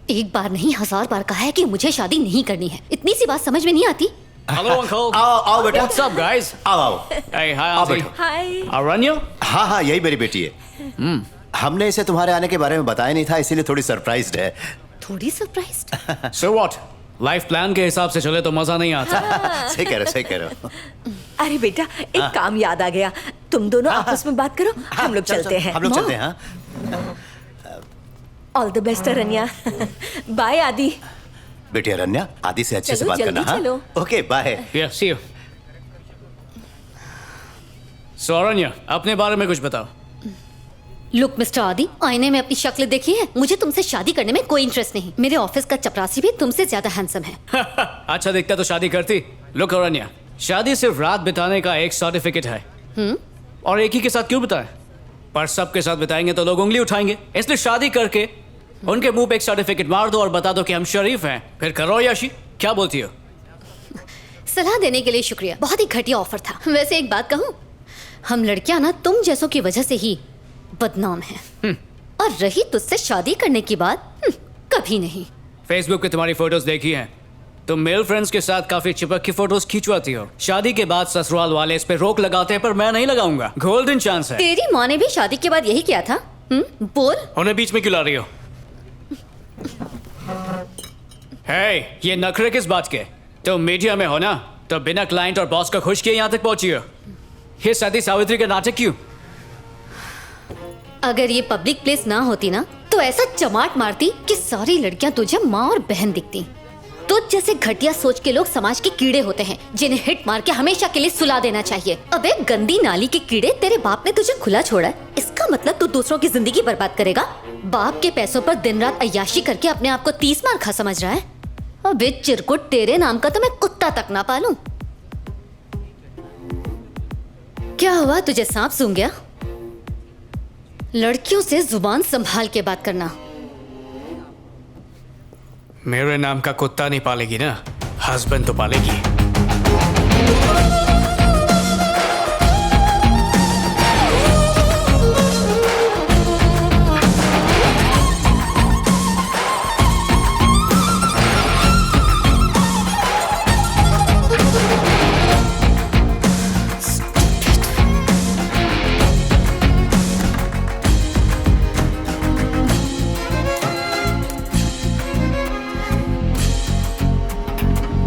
एक बार नहीं 1000 बार कहा है कि मुझे शादी नहीं करनी है। इतनी सी बात समझ में नहीं आती। Hello uncle. आओ आओ बेटा। What's up guys? आओ Hey, hi आओ auntie. बैठो। हाय। Aranya? हाँ हाँ यही मेरी बेटी है। हमने इसे तुम्हारे आने के बारे में बताया नहीं था, इसीलिए थोड़ी सरप्राइज्ड है। थोड़ी surprised. So what? Life plan के हिसाब से चले तो मजा नहीं आता। सही कह रहे हो। अरे बेटा, एक काम याद आ गया। तुम दोनों आपस में बात करो, हम लोग चलते हैं। हम लोग चलते हैं। हाँ all the best Aranya. Bye Aadi. बेटी अरण्या, आदि से अच्छे से चलो, बात जल्दी करना। हाँ चलो। Okay bye. Yeah, see you. So Aranya, अपने बारे में कुछ बताओ। लुक मिस्टर आदि, आईने में अपनी शक्ल देखी है? मुझे तुमसे शादी करने में कोई इंटरेस्ट नहीं। मेरे ऑफिस का चपरासी भी तुमसे ज्यादा हैंडसम है। अच्छा दिखता तो शादी करती। Look Aranya, शादी सिर्फ रात बिताने का एक सर्टिफिकेट है। और एक ही के साथ क्यों बिताएं? पर सबके साथ बिताएंगे तो लोग उंगली उठाएंगे। इसलिए शादी करके उनके मुंह पे एक सर्टिफिकेट मार दो और बता दो कि हम शरीफ हैं। फिर करो याशी। क्या बोलती हो? सलाह देने के लिए शुक्रिया। बहुत ही घटिया ऑफर था। वैसे एक बात कहूँ, हम लड़कियां ना तुम जैसों की वजह से ही बदनाम हैं। और रही तुझसे शादी करने की बात, कभी नहीं। फेसबुक पे तुम्हारी फोटोज देखी हैं। तुम मेल फ्रेंड्स के साथ काफी चिपक की फोटोज खिंचवाती हो। शादी के बाद ससुराल वाले इस पे रोक लगाते हैं, पर मैं नहीं लगाऊंगा। गोल्डन चांस है। तेरी माँ ने भी शादी के बाद यही किया था। बोल। उन्हें बीच में क्यों ला रही हो? हे, ये नखरे किस बात के? तुम मीडिया में हो ना, तो बिना क्लाइंट और बॉस का खुश किए यहाँ तक पहुंची हो। ये सती सावित्री का नाटक क्यों? अगर ये पब्लिक प्लेस ना होती ना, तो ऐसा चमाट मारती कि सारी लड़कियां तुझे माँ और बहन दिखती। तुझ जैसे घटिया सोच के लोग समाज के कीड़े होते हैं, जिन्हें हिट मार के हमेशा के लिए सुला देना चाहिए। अबे गंदी नाली के कीड़े, तेरे बाप ने तुझे खुला छोड़ा है, इसका मतलब तू दूसरों की जिंदगी बर्बाद करेगा? बाप के पैसों पर दिन रात अय्याशी करके अपने आप को 30 मार खा समझ रहा है? अबे चिरकुट, तेरे नाम का तो मैं कुत्ता तक ना पालूं। क्या हुआ, तुझे सांप सूंघ गया? लड़कियों से जुबान संभाल के बात करना। मेरे नाम का कुत्ता नहीं पालेगी ना, हस्बैंड तो पालेगी।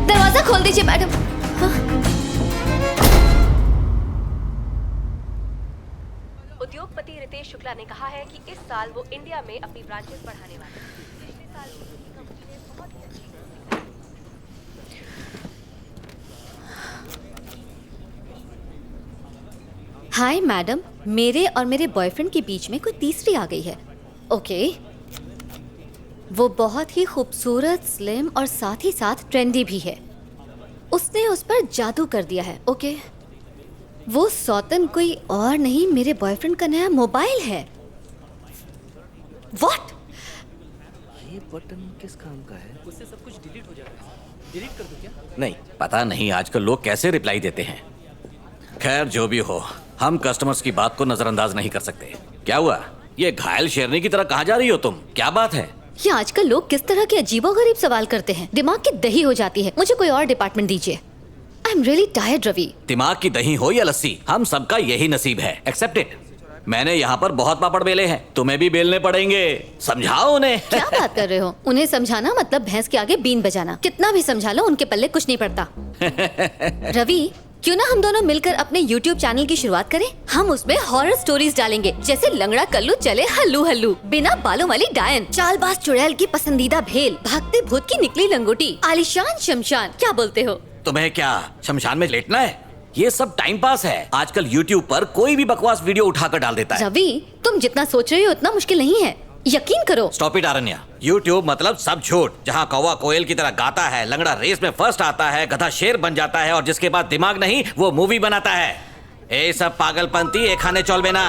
दरवाजा खोल दीजिए मैडम। उद्योगपति रितेश शुक्ला ने कहा है कि इस साल वो इंडिया में अपनी ब्रांचेस बढ़ाने वाले हैं। पिछले साल उनकी कंपनी ने बहुत ही अच्छी हाय मैडम, मेरे और मेरे बॉयफ्रेंड के बीच में कोई तीसरी आ गई है। ओके, वो बहुत ही खूबसूरत, स्लिम और साथ ही साथ ट्रेंडी भी है। उसने उस पर जादू कर दिया है। ओके, वो सौतन कोई और नहीं, मेरे बॉयफ्रेंड का नया मोबाइल है। व्हाट? ये बटन किस काम का है? उससे सब कुछ डिलीट हो जाएगा। डिलीट कर दो क्या? नहीं, पता नहीं आजकल लोग कैसे रिप्लाई देते हैं। खैर जो भी हो, हम कस्टमर्स की बात को नजरअंदाज नहीं कर सकते। क्या हुआ? ये घायल शेरनी की तरह कहाँ जा रही हो तुम? क्या बात है? ये आजकल लोग किस तरह के अजीबोगरीब सवाल करते हैं, दिमाग की दही हो जाती है। मुझे कोई और डिपार्टमेंट दीजिए। I am really tired Ravi. दिमाग की दही हो या लस्सी, हम सबका यही नसीब है। Accept it. मैंने यहाँ पर बहुत पापड़ बेले हैं, तुम्हें भी बेलने पड़ेंगे। समझाओ उन्हें। क्या बात कर रहे हो? उन्हें समझाना मतलब भैंस के आगे बीन बजाना। कितना भी समझा लो, उनके पल्ले कुछ नहीं पड़ता। रवि, क्यों ना हम दोनों मिलकर अपने YouTube चैनल की शुरुआत करें? हम उसमें हॉरर स्टोरीज डालेंगे, जैसे लंगड़ा कल्लू चले हल्लू हल्लू, बिना बालों वाली डायन, चालबाज चुड़ैल की पसंदीदा भेल, भागते भूत की निकली लंगोटी, आलिशान शमशान। क्या बोलते हो? तुम्हें क्या शमशान में लेटना है? ये सब टाइम पास है। आजकल YouTube पर कोई भी बकवास वीडियो उठाकर डाल देता है। रवि, तुम जितना सोच रहे हो उतना मुश्किल नहीं है, यकीन करो। Stop it अरण्या। YouTube मतलब सब झूठ, जहाँ कौवा कोयल की तरह गाता है, लंगड़ा रेस में फर्स्ट आता है, गधा शेर बन जाता है और जिसके बाद दिमाग नहीं वो मूवी बनाता है। ये सब पागलपंती एक खाने चौल में ना।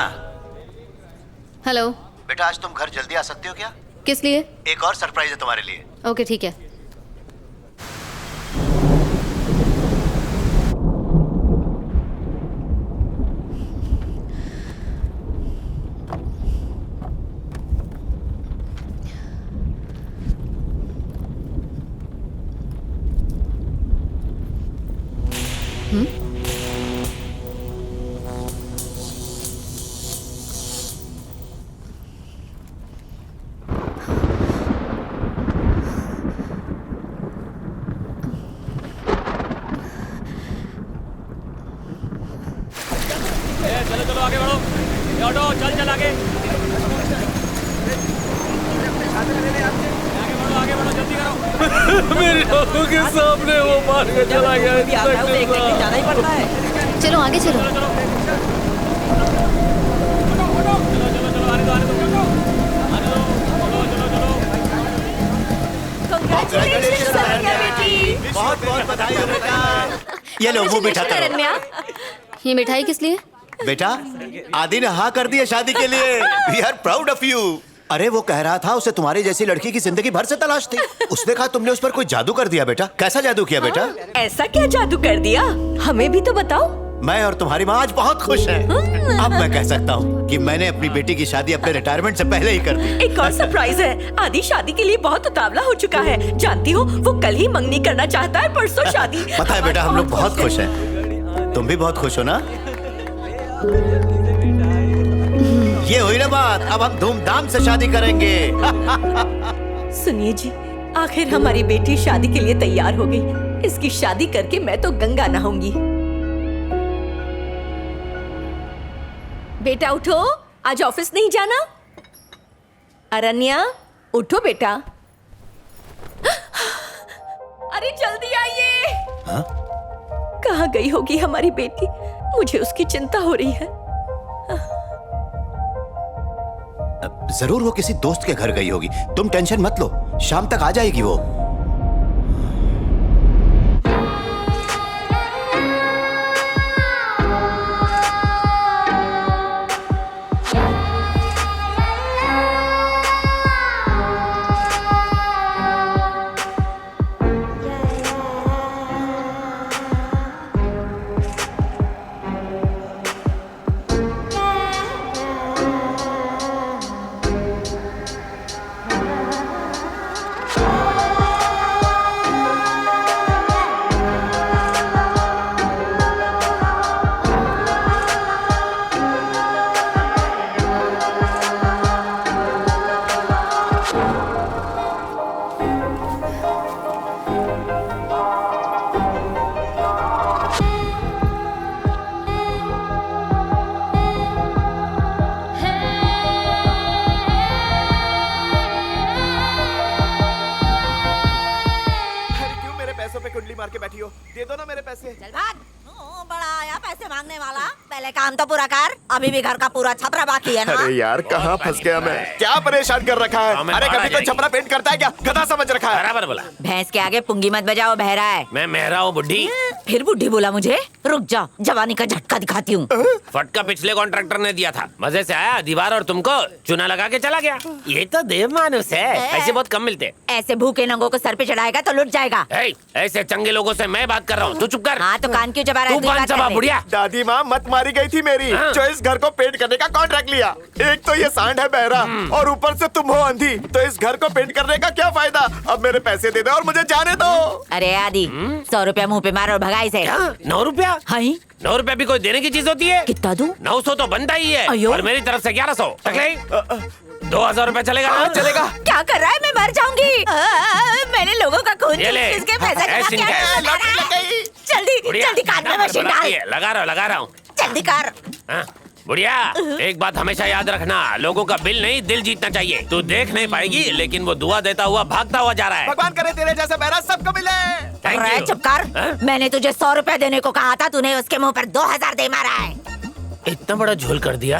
हेलो बेटा, आज तुम घर जल्दी आ सकते हो क्या? किस लिए? एक और सरप्राइज है तुम्हारे लिए। ओके ठीक है। चल आगे। आगे बढ़ो जल्दी करो। मेरी आंखों के सामने वो मार के चला गया। जाना ही पड़ता है। चलो आगे चलो। Congratulations, अरण्या बेटी। बहुत बहुत बधाई हो बेटा। ये लो मुंह मीठा करो। अरण्या, ये मिठाई किस लिए? बेटा आदि ने हाँ कर दी है शादी के लिए। We are proud of you. अरे वो कह रहा था उसे तुम्हारी जैसी लड़की की जिंदगी भर से तलाश थी। उसने कहा तुमने उस पर कोई जादू कर दिया बेटा। कैसा जादू किया बेटा? ऐसा क्या जादू कर दिया? हमें भी तो बताओ। मैं और तुम्हारी माँ आज बहुत खुश हैं। अब मैं कह सकता हूँ कि मैंने अपनी बेटी की शादी अपने रिटायरमेंट से पहले ही कर दी। एक और सरप्राइज है। आदि शादी के लिए बहुत उतावला हो चुका है। जानती हो वो कल ही मंगनी करना चाहता है, परसों शादी। पता है बेटा हम लोग बहुत खुश हैं। तुम भी बहुत खुश हो ना? ये हुई ना बात। अब हम धूमधाम से शादी करेंगे। सुनिए जी, आखिर हमारी बेटी शादी के लिए तैयार हो गई। इसकी शादी करके मैं तो गंगा नहाऊंगी। बेटा उठो, आज ऑफिस नहीं जाना? अरण्या उठो बेटा। अरे जल्दी आइए। हाँ? कहाँ गई होगी हमारी बेटी? मुझे उसकी चिंता हो रही है। जरूर वो किसी दोस्त के घर गई होगी। तुम टेंशन मत लो, शाम तक आ जाएगी वो। बड़ा आया पैसे मांगने वाला। पहले काम तो पूरा कर। अभी भी घर का पूरा छपरा बाकी है ना। अरे यार कहाँ फंस गया मैं? क्या परेशान कर रखा है? अरे कभी तो छपरा पेंट करता है क्या? गधा समझ रखा है। बराबर बोला। भैंस के आगे पुंगी मत बजाओ, बहरा है। मैं मेहरा हूँ बुड्ढी। फिर बुढ़ी बोला मुझे? रुक जा, जवानी का झटका दिखाती हूँ। फटका पिछले कॉन्ट्रैक्टर ने दिया था। मजे से आया दीवार और तुमको चुना लगा के चला गया। ये तो देव मानुस है, ऐसे बहुत कम मिलते। ऐसे भूखे नंगों को सर पे चढ़ाएगा तो लुट जाएगा। ऐसे चंगे लोगों से मैं बात कर रहा हूँ, तू चुप कर। हाँ तो कान क्यों चबा रहा है? तू कान चबा बुढ़िया। दादी माँ मत मारी गई थी मेरी, जो इस घर को पेंट करने का कॉन्ट्रैक्ट लिया। एक तो ये सांड है बहरा और ऊपर से तुम हो अंधी, तो इस घर को पेंट करने का क्या फायदा? अब मेरे पैसे दे दो और मुझे जाने दो। अरे आदि 100 रुपया मुँह पे मारो और भगाई से। 9 रुपया? हाँ 9 रुपया भी कोई देने की चीज होती है? कितना दूं? 900 तो बनता ही है। अयो। और मेरी तरफ से 1100। 2000 रुपया चलेगा? हाँ चलेगा। क्या कर रहा है? मैं मर जाऊंगी। मैंने लोगों का खून ये ले। इसके पैसे ऐसे क्या क्या? जल्दी जल्दी कान में मशीन डाल। लगा रहा हूँ। जल्दी कर। हाँ, बुढ़िया एक बात हमेशा याद रखना, लोगों का बिल नहीं दिल जीतना चाहिए। तू देख नहीं पाएगी लेकिन वो दुआ देता हुआ भागता हुआ जा रहा है। भगवान करे तेरे जैसा बहरा सबको मिले। Thank you। चुप कर। मैंने तुझे 100 रुपया देने को कहा था, तूने उसके मुंह पर 2000 दे मारा है। इतना बड़ा झोल कर दिया।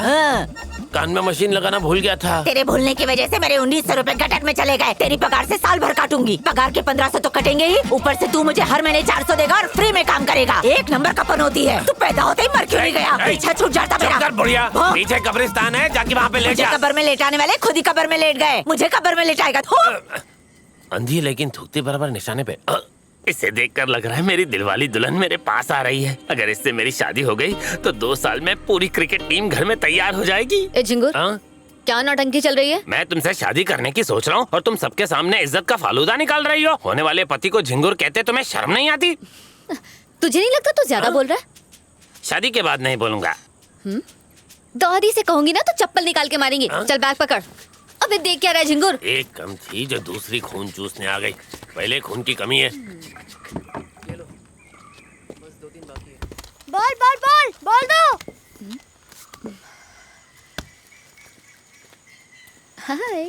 कान में मशीन लगाना भूल गया था। तेरे भूलने की वजह से मेरे 1900 रुपए गटक में चले गए। तेरी पगार से साल भर काटूंगी। पगार के 1500 तो कटेंगे ही, ऊपर से तू मुझे हर महीने 400 देगा और फ्री में काम करेगा। एक नंबर का पनौती है। तू पैदा होते ही मर क्यों नहीं गया? पीछा छूट जाता मेरा। बुढ़िया पीछे कब्रिस्तान है, जाके वहाँ पे लेट जा। कब्र में लेटाने वाले खुद ही कब्र में लेट गए। मुझे कब्र में लेटाएगा? अंधी लेकिन थूकती बराबर निशाने पे। इसे देखकर लग रहा है मेरी दिलवाली दुल्हन मेरे पास आ रही है। अगर इससे मेरी शादी हो गई तो 2 साल में पूरी क्रिकेट टीम घर में तैयार हो जाएगी। ए झिंगुर, क्या नौटंकी चल रही है? मैं तुमसे शादी करने की सोच रहा हूँ और तुम सबके सामने इज्जत का फालूदा निकाल रही हो। होने वाले पति को झिंगुर कहते तुम्हें शर्म नहीं आती? तुझे नहीं लगता तू ज्यादा बोल रहा है? शादी के बाद नहीं बोलूंगा। दादी से कहूंगी ना तो चप्पल निकाल के मारेंगे। चल बैग पकड़। अबे देख क्या रहा है झिंगुर? एक कम थी जो दूसरी खून चूसने आ गई। पहले खून की कमी है। बॉल बॉल बॉल बॉल दो। हाय।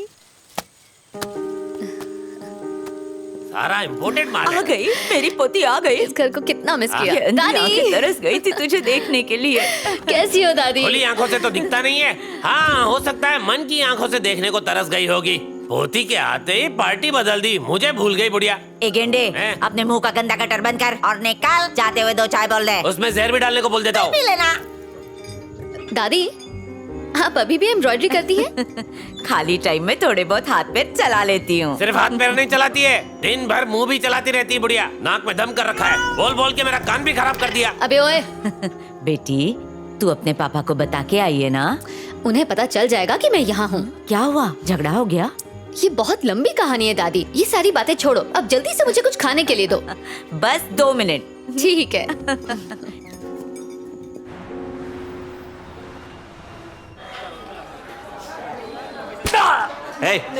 सारा इम्पोर्टेड माल आ है। गई, मेरी पोती आ गई। इस घर को कितना मिस किया। ये अंधी आंखें दादी तरस गई थी तुझे देखने के लिए। कैसी हो दादी? खुली आंखों से तो दिखता नहीं है। हाँ, हो सकता है मन की आंखों से देखने को तरस गई होगी। पोती के आते ही पार्टी बदल दी, मुझे भूल गई बुढ़िया। ए गेंडे, हैं? अपने मुंह का गंदा कटर बंद कर और निकाल। जाते हुए 2 चाय बोल दे। उसमें जहर भी डालने को बोल देता हूँ। पी लेना। दादी आप अभी भी एम्ब्रॉयडरी करती है? खाली टाइम में थोड़े बहुत हाथ पैर चला लेती हूँ। सिर्फ हाथ पैर नहीं चलाती है, दिन भर मुंह भी चलाती रहती है बुढ़िया। नाक में दम कर रखा है, बोल बोल के मेरा कान भी खराब कर दिया। अबे ओए, बेटी तू अपने पापा को बता के आई है ना? उन्हें पता चल जाएगा कि मैं यहाँ हूँ। क्या हुआ, झगड़ा हो गया? ये बहुत लंबी कहानी है दादी, ये सारी बातें छोड़ो, अब जल्दी से मुझे कुछ खाने के लिए दो। बस 2 मिनट। ठीक है।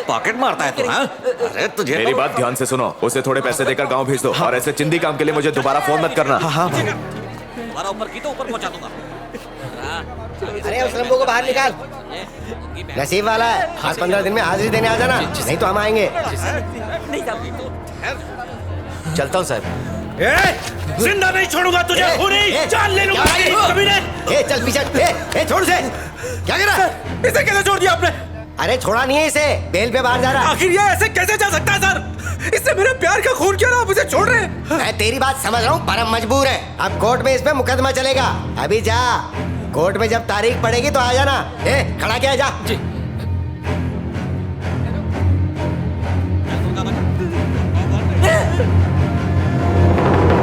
पॉकेट मारता है तू, हाँ? अरे तुझे मेरी बात ध्यान से सुनो, उसे थोड़े पैसे देकर गांव भेज दो और ऐसे चिंदी काम के लिए मुझे दोबारा फोन मत करना। हाँ हाँ तुम्हारा ऊपर की तो ऊपर पहुंचा दूंगा। अरे उस लंबू को बाहर निकाल। नसीब वाला है, आज 15 दिन में हाजिरी देने आ जाना, नहीं तो हम आएंगे। चलता हूँ साहब। जिंदा नहीं छोड़ूंगा तुझे, खूनी जान ले लूंगा कमीने। चल पीछे, छोड़ से। क्या कर रहा है? इसे कैसे छोड़ दिया आपने? अरे छोड़ा नहीं है इसे, बेल पे बाहर जा रहा है। आखिर ये ऐसे कैसे जा सकता है सर? इससे मेरे प्यार का खून क्यों ना आप इसे छोड़ रहे हैं? मैं तेरी बात समझ रहा हूँ पर हम मजबूर है। अब कोर्ट में इस पे मुकदमा चलेगा। अभी जा, कोर्ट में जब तारीख पड़ेगी तो आ जाना। खड़ा क्या है, जा।